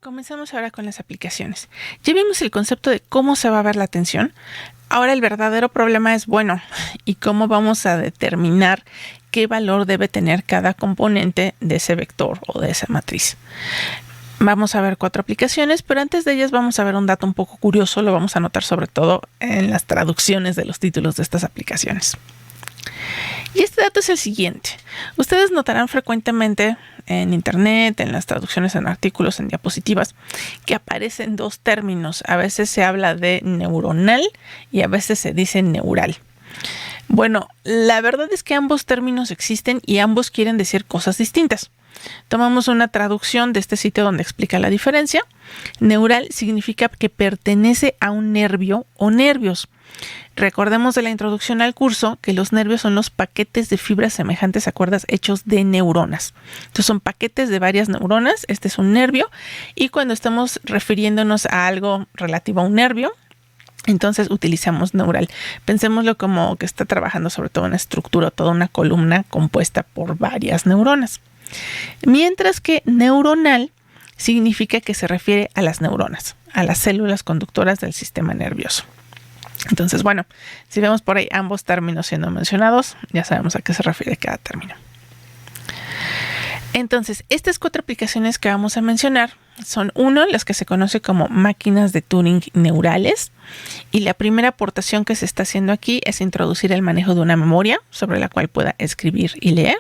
Comenzamos ahora con las aplicaciones. Ya vimos el concepto de cómo se va a ver la atención. Ahora el verdadero problema es, ¿y cómo vamos a determinar qué valor debe tener cada componente de ese vector o de esa matriz? Vamos a ver 4 aplicaciones, pero antes de ellas vamos a ver un dato un poco curioso. Lo vamos a notar sobre todo en las traducciones de los títulos de estas aplicaciones. Y este dato es el siguiente. Ustedes notarán frecuentemente en internet, en las traducciones, en artículos, en diapositivas, que aparecen 2 términos. A veces se habla de neuronal y a veces se dice neural. Bueno, la verdad es que ambos términos existen y ambos quieren decir cosas distintas. Tomamos una traducción de este sitio donde explica la diferencia. Neural significa que pertenece a un nervio o nervios. Recordemos de la introducción al curso que los nervios son los paquetes de fibras semejantes a cuerdas hechos de neuronas. Entonces son paquetes de varias neuronas. Este es un nervio. Y cuando estamos refiriéndonos a algo relativo a un nervio, entonces utilizamos neural. Pensémoslo como que está trabajando sobre todo en estructura, toda una columna compuesta por varias neuronas. Mientras que neuronal significa que se refiere a las neuronas, a las células conductoras del sistema nervioso. Entonces, si vemos por ahí ambos términos siendo mencionados, ya sabemos a qué se refiere cada término. Entonces, estas 4 aplicaciones que vamos a mencionar son, las que se conoce como máquinas de Turing neurales. Y la primera aportación que se está haciendo aquí es introducir el manejo de una memoria sobre la cual pueda escribir y leer.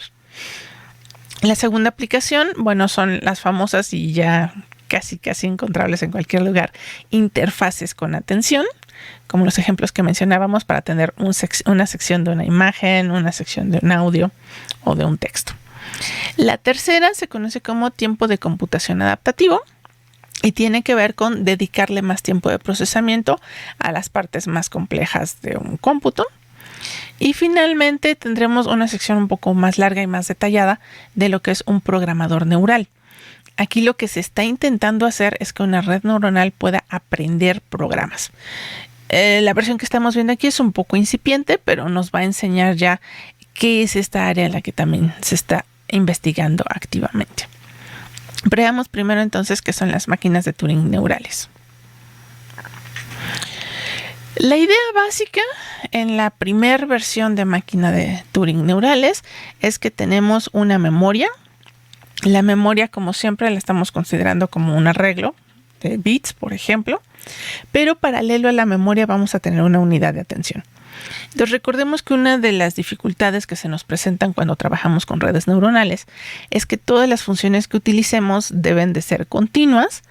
La segunda aplicación, son las famosas y ya casi encontrables en cualquier lugar, interfaces con atención, como los ejemplos que mencionábamos para tener una sección de una imagen, una sección de un audio o de un texto. La tercera se conoce como tiempo de computación adaptativo y tiene que ver con dedicarle más tiempo de procesamiento a las partes más complejas de un cómputo. Y finalmente tendremos una sección un poco más larga y más detallada de lo que es un programador neural. Aquí lo que se está intentando hacer es que una red neuronal pueda aprender programas. La versión que estamos viendo aquí es un poco incipiente, pero nos va a enseñar ya qué es esta área en la que también se está investigando activamente. Veamos primero entonces qué son las máquinas de Turing neurales. La idea básica en la primera versión de máquina de Turing neurales es que tenemos una memoria. La memoria, como siempre, la estamos considerando como un arreglo de bits, por ejemplo, pero paralelo a la memoria vamos a tener una unidad de atención. Entonces recordemos que una de las dificultades que se nos presentan cuando trabajamos con redes neuronales es que todas las funciones que utilicemos deben de ser continuas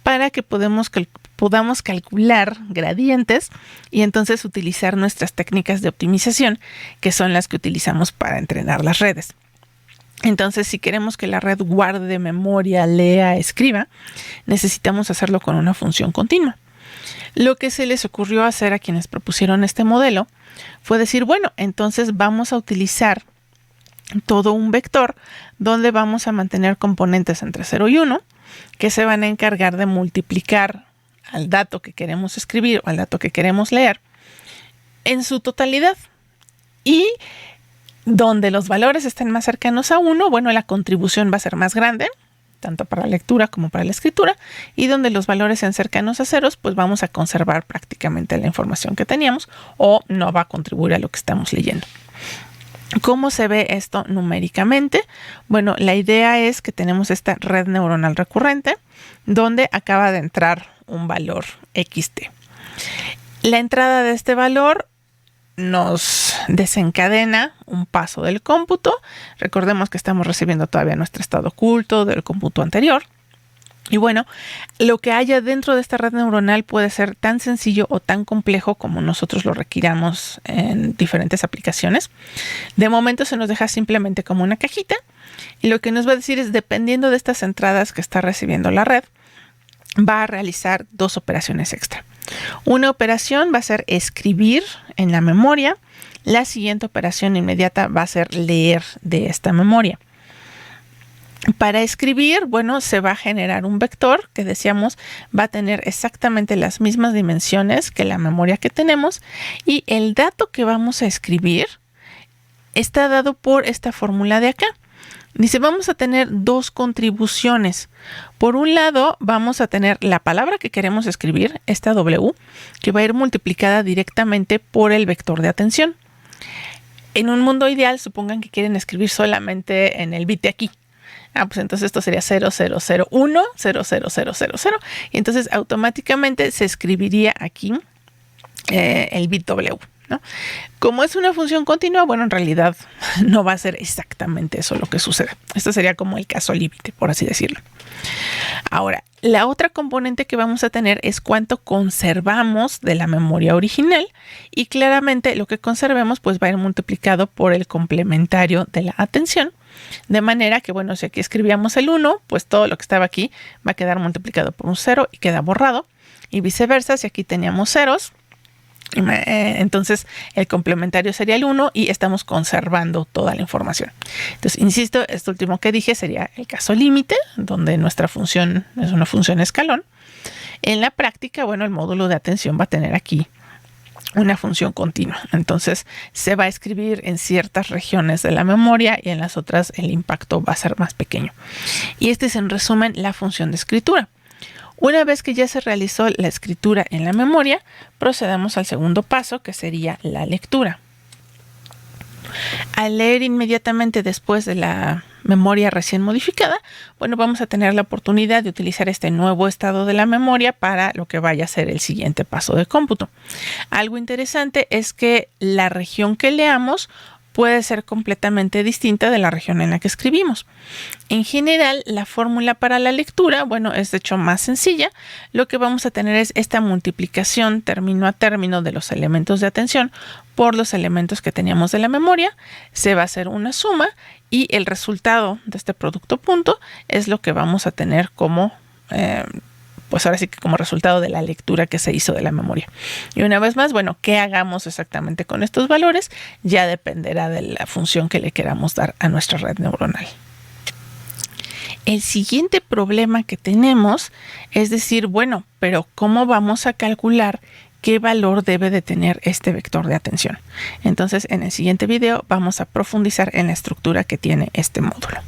para que podamos calcular gradientes y entonces utilizar nuestras técnicas de optimización, que son las que utilizamos para entrenar las redes. Entonces, si queremos que la red guarde memoria, lea, escriba, necesitamos hacerlo con una función continua. Lo que se les ocurrió hacer a quienes propusieron este modelo fue decir, entonces vamos a utilizar todo un vector donde vamos a mantener componentes entre 0 y 1 que se van a encargar de multiplicar al dato que queremos escribir o al dato que queremos leer en su totalidad. Y donde los valores estén más cercanos a 1, la contribución va a ser más grande, tanto para la lectura como para la escritura, y donde los valores sean cercanos a ceros, pues vamos a conservar prácticamente la información que teníamos o no va a contribuir a lo que estamos leyendo. ¿Cómo se ve esto numéricamente? La idea es que tenemos esta red neuronal recurrente donde acaba de entrar un valor xt. La entrada de este valor nos desencadena un paso del cómputo. Recordemos que estamos recibiendo todavía nuestro estado oculto del cómputo anterior. Y lo que haya dentro de esta red neuronal puede ser tan sencillo o tan complejo como nosotros lo requiramos en diferentes aplicaciones. De momento se nos deja simplemente como una cajita y lo que nos va a decir es, dependiendo de estas entradas que está recibiendo la red, va a realizar 2 operaciones extra. Una operación va a ser escribir en la memoria. La siguiente operación inmediata va a ser leer de esta memoria. Para escribir, se va a generar un vector que decíamos va a tener exactamente las mismas dimensiones que la memoria que tenemos y el dato que vamos a escribir está dado por esta fórmula de acá. Dice, vamos a tener dos contribuciones. Por un lado, vamos a tener la palabra que queremos escribir, esta W, que va a ir multiplicada directamente por el vector de atención. En un mundo ideal, supongan que quieren escribir solamente en el bit de aquí. Pues entonces esto sería 0001, 00000. Y entonces automáticamente se escribiría aquí el bit W, ¿no? Como es una función continua, bueno, en realidad no va a ser exactamente eso lo que sucede. Esto sería como el caso límite, por así decirlo. Ahora, la otra componente que vamos a tener es cuánto conservamos de la memoria original, y claramente lo que conservemos pues va a ir multiplicado por el complementario de la atención, de manera que, bueno, si aquí escribíamos el 1, pues todo lo que estaba aquí va a quedar multiplicado por un 0 y queda borrado, y viceversa, si aquí teníamos ceros, entonces el complementario sería el 1 y estamos conservando toda la información. Entonces, insisto, esto último que dije sería el caso límite, donde nuestra función es una función escalón. En la práctica, bueno, el módulo de atención va a tener aquí una función continua. Entonces, se va a escribir en ciertas regiones de la memoria y en las otras el impacto va a ser más pequeño. Y este es, en resumen, la función de escritura. Una vez que ya se realizó la escritura en la memoria, procedemos al segundo paso, que sería la lectura. Al leer inmediatamente después de la memoria recién modificada, bueno, vamos a tener la oportunidad de utilizar este nuevo estado de la memoria para lo que vaya a ser el siguiente paso de cómputo. Algo interesante es que la región que leamos puede ser completamente distinta de la región en la que escribimos. En general, la fórmula para la lectura, bueno, es de hecho más sencilla. Lo que vamos a tener es esta multiplicación término a término de los elementos de atención por los elementos que teníamos de la memoria. Se va a hacer una suma y el resultado de este producto punto es lo que vamos a tener como pues ahora sí que como resultado de la lectura que se hizo de la memoria. Y una vez más, bueno, ¿qué hagamos exactamente con estos valores? Ya dependerá de la función que le queramos dar a nuestra red neuronal. El siguiente problema que tenemos es decir, bueno, pero ¿cómo vamos a calcular qué valor debe de tener este vector de atención? Entonces, en el siguiente video vamos a profundizar en la estructura que tiene este módulo.